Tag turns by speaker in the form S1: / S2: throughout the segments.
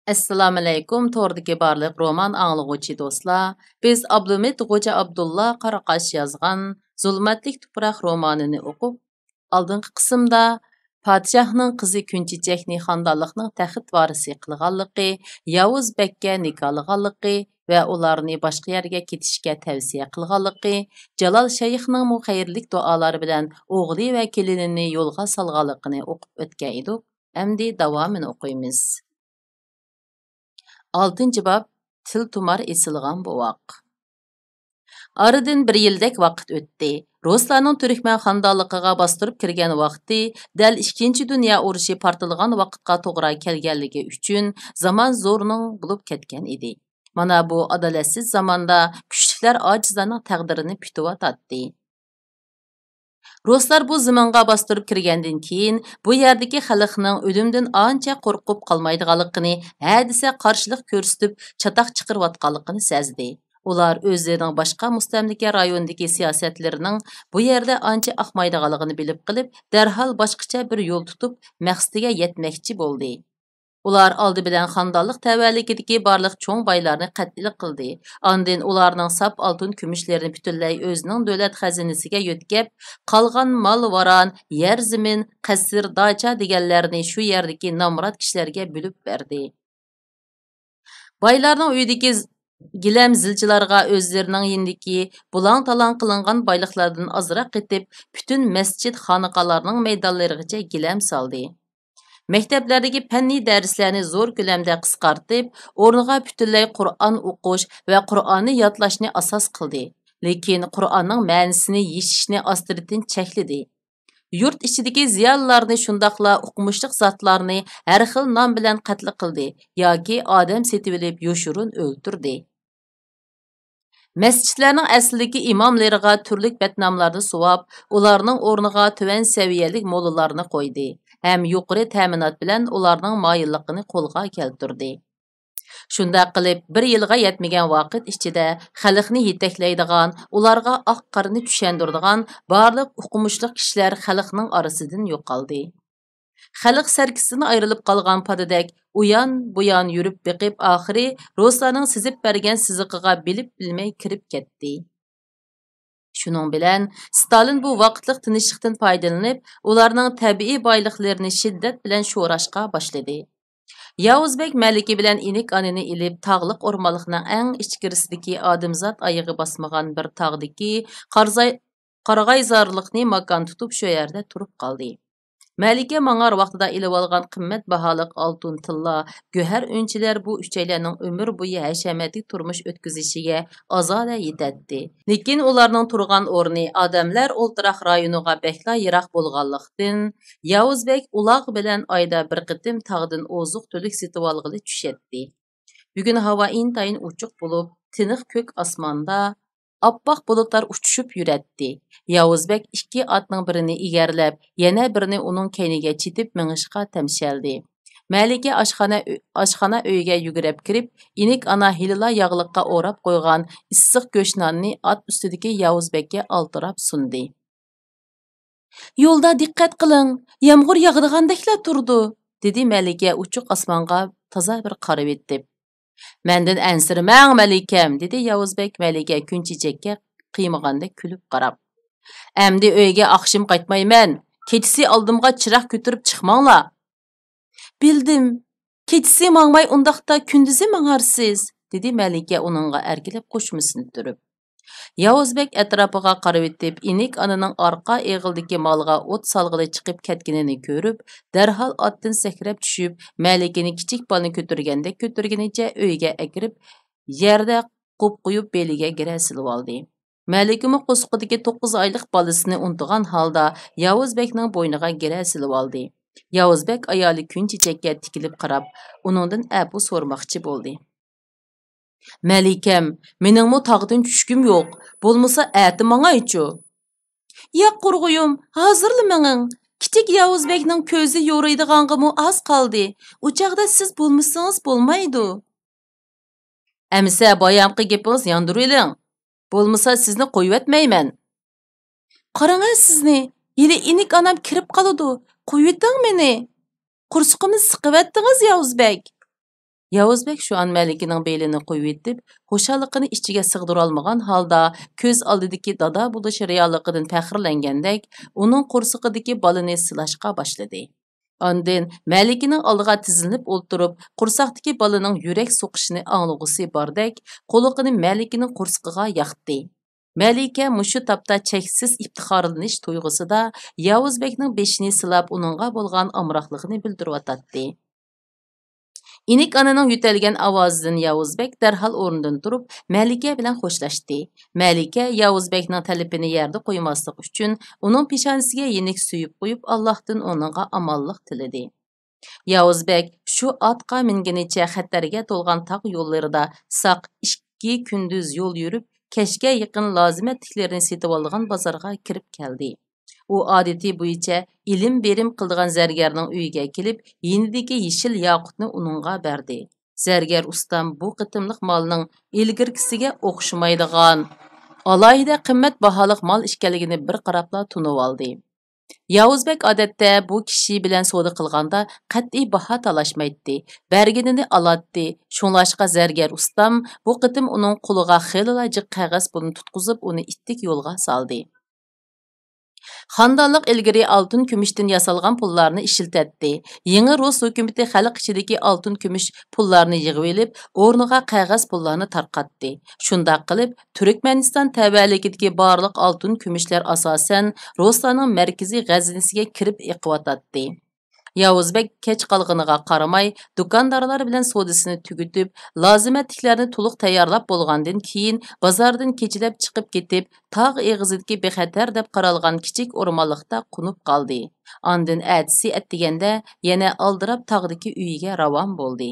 S1: Assalomu alaykum, to'rdagi barliq roman anglag'uvchi do'stlar. Biz Abdumit Xo'ja Abdulla Qaraqash yozgan Zulmatlik tuproq romanini o'qib, oldingi qismda podshohning qizi Kunchichakni xonadonlikning taxt varisi qilganligi, Yavuz Bekka nikohlaganligi va ularni boshqa yerga ketishga tavsiya qilganligi, Jalol shayxning xayrlik duolari bilan o'g'li va kelinini yo'lga solganligini o'qib o'tgan edik. Endi davomini o'qiymiz. 6. bab Til tumar esilgan bovoq. Aradan bir yildek vaqt o'tdi. Ruslarning Turkman xonadonligiga bostirib kirgan vaqti dal 2 dunyo urushi portilgan vaqtga to'g'ri kelganligi uchun zamon zo'rning bo'lib ketgan edi. Mana bu adolatsiz zamonda kuchliklar ojizlarning taqdirini putiyotdi. Ruslar bu zamonga bostirib kirgandan keyin bu yerdagi xalqning o'limdan ancha qo'rqib qolmaydiganligini, hadisa qarshilik ko'rsatib chatoq chiqarayotganligini sezdi. Ular o'zlarining boshqa mustamlika rayonidagi siyosatlarining bu yerda ancha oqmaydiganligini bilib qilib, darhol boshqacha bir yo'l tutib, maqsadiga yetmoqchi bo'ldi. Ular oldi bilan xonadonlik tavalligidagi barliq cho'ng boylarni qattiq qildi. Ondan ularning sap oltin kumushlarini butunlay o'zining davlat xazinasiga yo'tkab, qolgan mol-varon, yer zamin, qasr, dacha deganlarni shu yerdagi nomrod kishilarga bo'lib berdi. Boylarning uyidagi gilam zilchilarga o'zlarining yindiki bulang-talang qilingan boyliqlardan azroq qetib, butun masjid xonaqalarning maydonlarigacha gilam soldi. Maktablardagi fanniy darslarni zo'r ko'lamda qisqartib, o'rniga butunlay Qur'on o'qish va Qur'onni yodlashni asos qildi. Lekin Qur'onning ma'nosini yeshishni ostidan chekladi. Yurt ichidagi ziyonlarni shundoqla o'qimishliq zotlarni har xil nom bilan qatl qildi yoki odam setib olib yoshurun o'ltirdi. Masjidlarning aslidagi imomlariga turli batnomlarni suvab, ularning o'rniga tuvan saviyalik mo'llalarni qo'ydi. Hem yuqori ta'minot bilan ularning moyilligini qo'lga keltirdi. Shunda qilib bir yilga yetmagan vaqt ichida xalqni yetaklaydigan, ularga oq qorni tushundiradigan barliq o'qimishli kishilar xalqning orasidan yo'qoldi. Xalq sarkisidan ayrilib qolgan padadek uyan buyan yurib beqib oxiri Ruslarning sizib bergan siziqiga bilib bilmay kirib ketdi. Şunun bilan Stalin bu vaqtliq tinchlikdan foydalanib, ularning tabiiy boyliqlarini shiddat bilan sho'rashga boshladi. Yavuzbek maliki bilan inik anini ilib tog'liq o'rmonlikning eng ichkirisidagi odamzod oyog'i bosmagan bir tog'dagi qarag'ayzorlikni makon tutib shu yerda turib qoldi. Malika mangar vaqtida ilib olgan qimmat baholiq oltin tilla, go'har o'nchilar bu uchaylarning umr bo'yi hashamatli turmush o'tkazishiga ozoda yetadi. Lekin ularning turgan o'rni odamlar o'ltiraq rayoniga bekla yiroq bo'lganlikdan Yavuzbek uloq bilan oyda bir qitim tog'dan oziq to'lik setib olg'ili tushadi. Bugun havo intayin uchuq bo'lib, tiniq ko'k osmonda oppoq bulutlar uçuşup yürətti. Yavuzbek 2 atning birini egarlab, yana birini uning keyniga chitib minishga tamshaldi. Malika oshxona uyiga yugurib kirib, inik ana hilila yog'liqqa o'rab qo'ygan issiq go'shtnonni at ustidagi Yavuzbekka oltirab sundi. Yo'lda diqqat qiling, yomg'ir yog'digandekla turdi, dedi Malika uchuq osmonga toza bir qarab etib. Menden ensirmang Malikam, dedi Yavuzbek Malika Kunchichakka qiymaganda kulib qarab. Endi uyga oqshim qaytmayman. Kechisi oldimga chiroq ko'tarib chiqmanglar. Bildim. Kechisi mangmay undaqda kunduzi mangarsiz, dedi Malika uningga ergilib qo'shmasini turib. Yavuzbek atrofiga qarab etib, inik ananing orqa eg'ildagi molga o't solg'ili chiqib ketganini ko'rib, darhol otdan sakrab tushib, Malikani kichik bolani ko'targanicha uyga akirib, yerda qo'yib beliga gira silib oldi. Malikami qo'sqidagi 9 oylik bolasini unutgan holda Yavuzbekning bo'yniga gira silib oldi. Yavuzbek ayoli Kunchichakka tikilib qarab, uningdan apu so'rmoqchi bo'ldi. Malikam, meningmi tog'dan tushkim yo'q. Bo'lmasa ati mangaychu. Yo'q qurg'uyum, hozirli menging. Kichik Yavuzbekning ko'zi yo'raydiganmi az qoldi. U chaqda siz bo'lmasangiz bo'lmaydi. Amsa boyamqi gapingiz yondiruling. Bo'lmasa sizni qo'yib etmayman. Qarang sizni, yili inik anam kirib qoladi. Qo'yiting meni. Qursuqimni siqib etdingiz Yavuzbek. Yavuzbek şu an Мәликенең белini qo'yib etib, xo'shalliqini ichiga sig'dira olmagan holda ko'z oldidagi dada bo'lish realligidan faxrlangandek, uning qo'rsig'idagi balini silashqa boshladi. Ondan Мәликенең oldiga tizilib o'ltirib, qo'rsoqdagi balining yurak so'qishini anglag'usi bordek, qo'liqini Мәликенең qo'rsig'iga yoqdi. Мәликә mushu tapda cheksiz iftixorlanish tuyg'usida Yavuzbekning beshini silab, uningga bo'lgan amroqligini bildirib atadi. İnik ananing yutalgan ovozidan Yavuzbek darhol o'rnidan turib, Malika bilan xo'shlashdi. Malika Yavuzbekning talabini yerda qo'ymaslik uchun uning peshonasiga yenik suyib qo'yib, Allohdan uningga omonlik tiladi. Yavuzbek shu otqa minginicha xatarga to'lgan tog' yo'llarida saq 2 kunduz yo'l yurib, kechga yaqin lozimatliklarini setib olgan bozorga kirib keldi. U odati bo'yicha ilm berim qildigan zargarning uyiga kelib, yinidagi yeshil yoqutni uningga berdi. Zargar ustam bu qitimliq molning ilgirkisiga o'xshamaydigan alohida qimmat baholiq mol ekanligini bir qarabla tunib oldi. Yavuzbek odatda bu kishi bilan savdo qilganda qat'iy baho talashmaydi, berginini oladi. Shunlashqa zargar ustam bu qitim uning qo'liga xeyli jiq qog'oz pulni tutqizib, uni ittik yo'lga soldi. Xandonliq ilgari oltin kumushdan yasalgan pullarni ishiltatdi. Yangi Rus hukumati xalq ichidagi oltin kumush pullarni yig'ib olib, o'rniga qog'oz pullarni tarqatdi. Shunday qilib, Turkmaniston tabaligidagi barliq oltin kumushlar asosan Ruslarning markaziy g'azinasiga kirib eqiyotdi. Yavuzbek kech qolganiga qaramay, do'kondorlar bilan savdosini tugutib, lozimatliklarni to'liq tayyorlab bo'lgandan keyin bozordan kechilab chiqib ketib, tog' eg'izidagi bexatar deb qaralgan kichik o'rmonlikda qunib qoldi. Ondan atsi atdiganda yana aldirab tog'dagi uyiga ravon bo'ldi.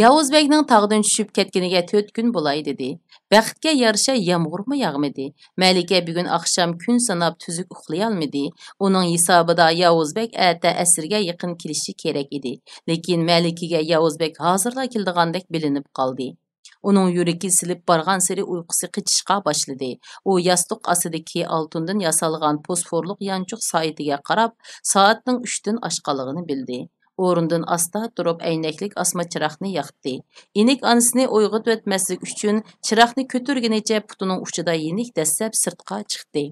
S1: Yavuzbekning tog'dan tushib ketganiga 4 kun bo'lay dedi. Baxtga yarasha yomg'irmi yog'madi. Malika bugun oqshom kun sanab tuzuk uxlay olmadi. Uning hisobida Yavuzbek ata asrga yaqin kelishi kerak edi. Lekin Malikaga Yavuzbek hozirla keldigandek bilinib qoldi. Uning yuragi silib borgan sari uyqusi qichishqa boshladi. U yostiq ostidagi oltindan yasalgan fosforliq yanchuq soatiga qarab, soatning 3 dan oshqanligini bildi. O'rundan asta turib aynaklik asma chiroqni yoqdi. Inik onasini uyg'otib o'tmaslik uchun chiroqni ko'targunicha putining uchida yenik dastlab sirtqa chiqdi.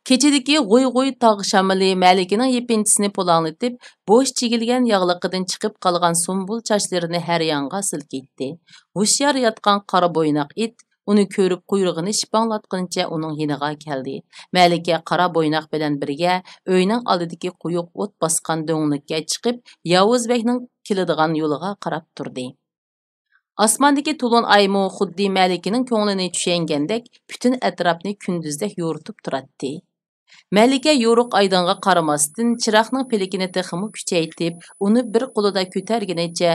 S1: Kechidagi g'oy-g'oy tog' shamili Malikaning yepintisini polanglatib, bo'sh chigilgan yog'liqidan chiqib qolgan sumbul sochlarini har yonga silkitdi. Hushyor yotgan qora bo'ynoq it uni ko'rib quyrug'ini shipanglatguncha uning yiniga keldi. Malika qora bo'ynoq bilan birga uyning oldidagi quyuq o't bosgan do'nglikka chiqib, Yavuzbekning keladigan yo'liga qarab turdi. Osmondagi to'lin aymu xuddi Malikaning ko'nglini tushangandek butun atrofni kunduzdek yo'ritib turadi. Malika yo'ruq aydonga qaramasdan chiroqning pelikini texmi kuchaytib, uni bir qo'lida ko'targunicha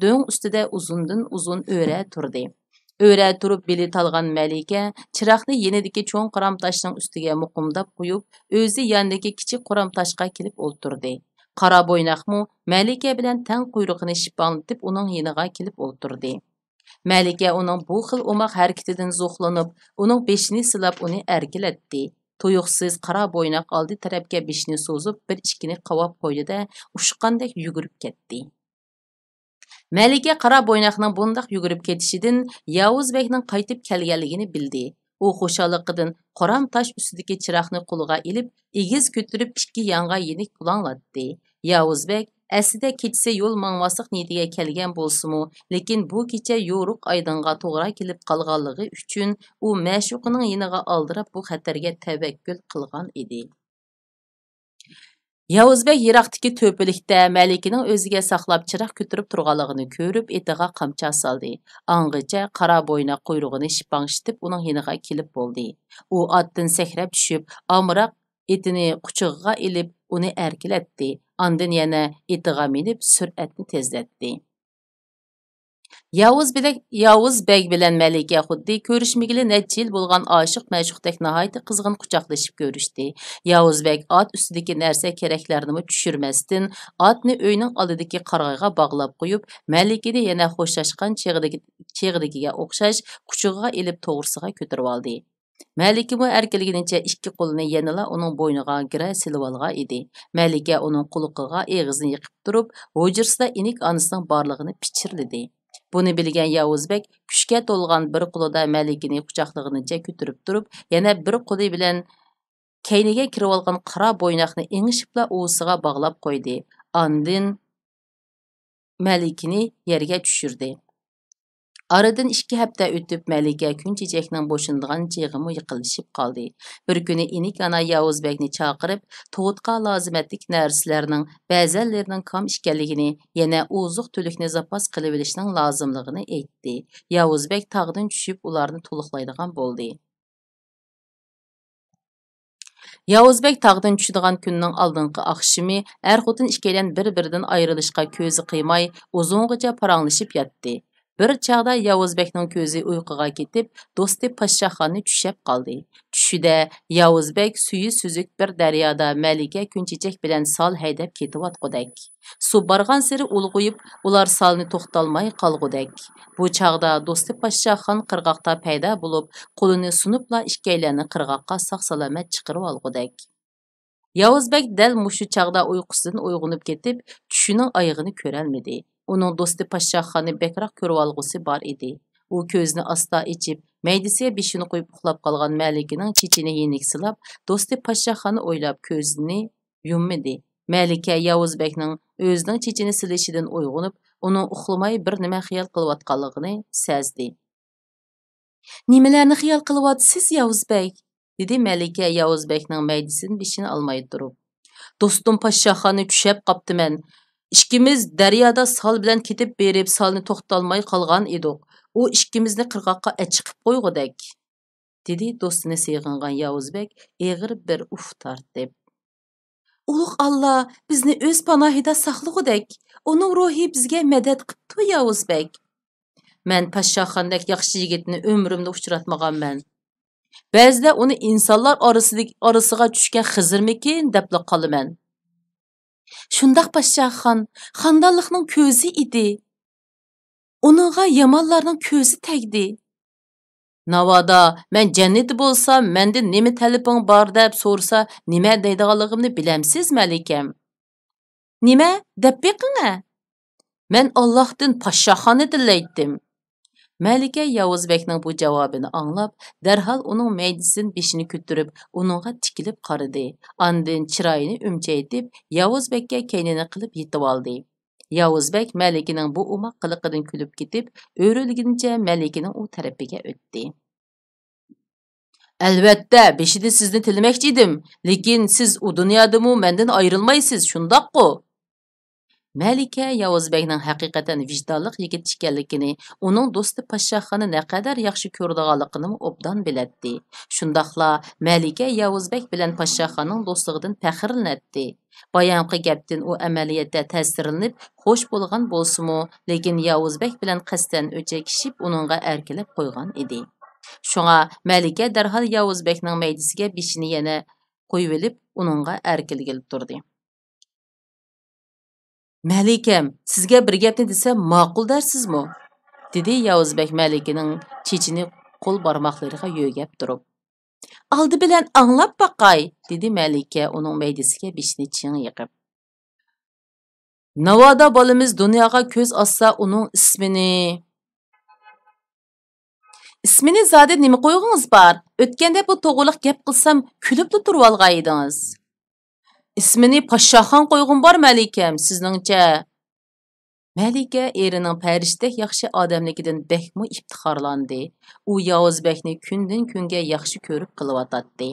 S1: do'ng ustida uzundan uzun o'ra turdi. O'ra turib beli talgan Malika chiroqni yenidagi cho'ng qaramtoshning ustiga muqimdab qo'yib, o'zi yonidagi kichik qaramtoshga kelib o'ltirdi. Qara bo'ynoqmu Malika bilan tang quyrug'ini shipanglatib uning yeniga kelib o'ltirdi. Malika uning bu xil umoq harakatidan zo'xlanib, uning beshini silab uni erkilatdi. Tuyuqsiz qara bo'ynoq oldi tarafga beshini so'zib, bir ikkini qavab qo'ydi-da, ushqandek yugurib ketdi. Malika qara bo'ynoqning bundoq yugurib ketishidan Yavuzbekning qaytib kelganligini bildi. U xushalliqidan qoram tosh ustidagi chiroqni qo'liga ilib, egiz ko'tarib ikki yonga yenik pulanglatdi. Yavuzbek aslida kechasi yo'l mangmaslik niyatiga kelgan bo'lsa-mu, lekin bu kecha yo'ruq aydinga to'g'ri kelib qolganligi uchun u ma'shuqining yiniga oldirab bu xatarga tavakkul qilgan edi. Yavuzbek yiroqdagi to'pilikda Malikaning o'ziga saqlab chiroq ko'tarib turganligini ko'rib, etiga qamcha soldi. Ang'icha qara bo'ynoq quyrug'ini shipangshitib uning yiniga kelib bo'ldi. U otdan sakrab tushib, amroq etini quchog'iga ilib, uni erkilatdi. Ondan yana etiga minib, sur'atni tezlatdi. Yavuzbek bilan Malika xuddi ko'rishmagili necha yil bo'lgan oshiq ma'shuqdek nihoyat qizg'in quchoqlashib ko'rishdi. Yavuzbek ot ustidagi narsa keraklarni tushirmasdan, otni uyning oldidagi qarg'aga bog'lab qo'yib, Malikani yana xo'shlashgan cheg'digiga o'xshash quchog'iga ilib to'g'risiga ko'tarib oldi. Мәликә әркелгенчә ikki qo'lini yanala uning bo'yniga gira silib olgan edi. Мәликә uning quloqiga eg'izini yiqib turib, hujrasida inik onasining borlig'ini pichirladi. Buni bilgan Yavuzbek kuchga to'lgan bir qo'lida Мәликәni quchoqlaganicha ko'tarib turib, yana bir qo'li bilan keyniga kirib olgan qora bo'ynoqni engishibla o'siga bog'lab qo'ydi. Andin Мәликәni yerga tushirdi. Aradan 2 hafta o'tib Мәликә Күнчечекнең boşanadigan чыгымы yiqilishib qoldi. Bir kuni inik ana Yavuzbekni chaqirib, to'g'itqa lozimatlik narsalarning ba'zanlarining kam ekanligini, yana oziq tulikni zapas qilib olishning lozimligini aytdi. Yavuzbek tog'dan tushib ularni to'liqlaydigan bo'ldi. Yavuzbek tog'dan tushadigan kunning oldingi oqshimi er-xotin ikkilan bir-biridan ayrilishga ko'zi qiymay, uzungacha paranglashib yotdi. Bir chaqda Yavuzbekning ko'zi uyquga ketib, do'sti Pashshaxonni tushab qoldi. Tushida Yavuzbek suyi suzuk bir daryoda Мәликә Күнчечек bilan sol haydab ketayotgudek. Suv borgan sari ulg'uyib, ular solni to'xtalmay qolgudek. Bu chaqda do'sti Pashshaxon qirg'oqda paydo bo'lib, qo'lini sunibla ikkilanni qirg'oqqa sog'-salomat chiqarib olgudek. Yavuzbek dal mushu chaqda uyqusidan uyg'onib ketib, tushining oyog'ini ko'rolmadi. Uning do'sti Pashshaxonni bekroq ko'rib olg'usi bor edi. U ko'zini asta ichib, maydisiga beshini qo'yib uxlab qolgan Мәликәнең chichini yeniksilab, do'sti Pashshaxonni o'ylab ko'zini yummadi. Мәликә Yavuzbekning o'zining chichini silishidan uyg'onib, uning uxlamay bir nima xiyol qilayotganligini sezdi. "Nimalarni xiyol qilyapsiz, Yavuzbek?" dedi Мәликә Yavuzbekning maydisidan beshini olmay turib. "Do'stim Pashshaxonni tushab qoptiman. İkimiz daryoda sol bilan ketib berib, solni to'xtalmay qolgan edik. U ikkimizni qirg'oqqa chiqib qo'ygudek", dedi do'stini seg'ingan Yavuzbek eg'ir bir uf tortib. "Ulug' Alloh bizni o'z panohida saqlagudek. Uning ruhi bizga madad qilibdi, Yavuzbek. Men Pashshaxondek yaxshi yigitni umrimda uchratmaganman. Ba'zida uni insonlar orasiga tushgan Xizrmikin debla qolaman." "Shundaq Pashshaxon, xandonlikning ko'zi edi. Uningga yomonlarning ko'zi tegdi. Navoda men jannatda bo'lsam, mendan nima talabing bor deb so'rsa, nima deydiganligimni bilamsiz, Malikam?" "Nima deb beqinga? Men Allohdan Pashshaxonni dillaydim." Мәликә Yavuzbekning bu javobini anglab, darhol uning maydisidan beshini ko'tarib, uningga tikilib qaradi. Andin chiroyini o'mchaytib, Yavuzbekka keynini qilib yetib oldi. Yavuzbek Мәликәнең bu umoq qiliqidan kulib ketib, o'rilguncha Мәликәнең u tarafiga o'tdi. "Albatta, beshida sizni tilmoqchi edim, lekin siz u dunyodami mendan ayrilmaysiz, shundaqku?" Мәликә Yavuzbekning haqiqatan vijdonli yigit ekanligini, uning do'sti Pashshaxonni naqadar yaxshi ko'radiganligini obdan biladi. Shundaqla Мәликә Yavuzbek bilan Pashshaxonning do'stligidan faxrlanadi. Bayonqi gapdan u amaliyotda ta'sirlanib, xo'sh bo'lgan bo'lsa-mu, lekin Yavuzbek bilan qasdan o'chakishib, uningga erkilib qo'ygan edi. Shunga Мәликә darhol Yavuzbekning maydisiga beshini yana qo'yib olib, uningga erkilgilib turdi. "Мәликәм, sizga bir gapni desam ma'qul dersizmi?" dedi Yavuzbek Мәликәнең chichini qo'l barmoqlariga yo'gab turib. "Aldi bilan anglab baqay", dedi Мәликә uning maydisiga beshini ching yiqib. "Navoda bolamiz dunyoga ko'z ochsa, uning ismini zodi nima qo'ygingiz bor? O'tganda bu to'g'riliq gap qilsam, kulib turib olgan edingiz." "İsmini Pashshaxon qo'ygun bor, Мәликәм, sizningcha?" Мәликә erining farishdek yaxshi odamligidan bekmi iftixorlandi. U Yavuzbekni kundan kunga yaxshi ko'rib qilyotdi.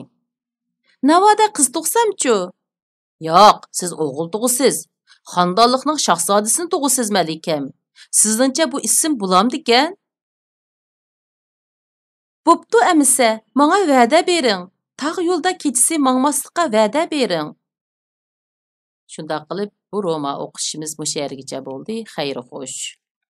S1: "Navoda qiz tug'samchu?" "Yo'q, siz o'g'il tug'siz. Xandonlikning shahzodasini tug'siz, Мәликәм. Sizningcha bu ism bo'lamdikan?" "Bo'pti amisa, menga va'da bering. Tog' yo'lda kechasi mangmaslikqa va'da bering." Shunday qilib, bu roman o'qishimiz mushu yergacha bo'ldi. Xayr xo'sh.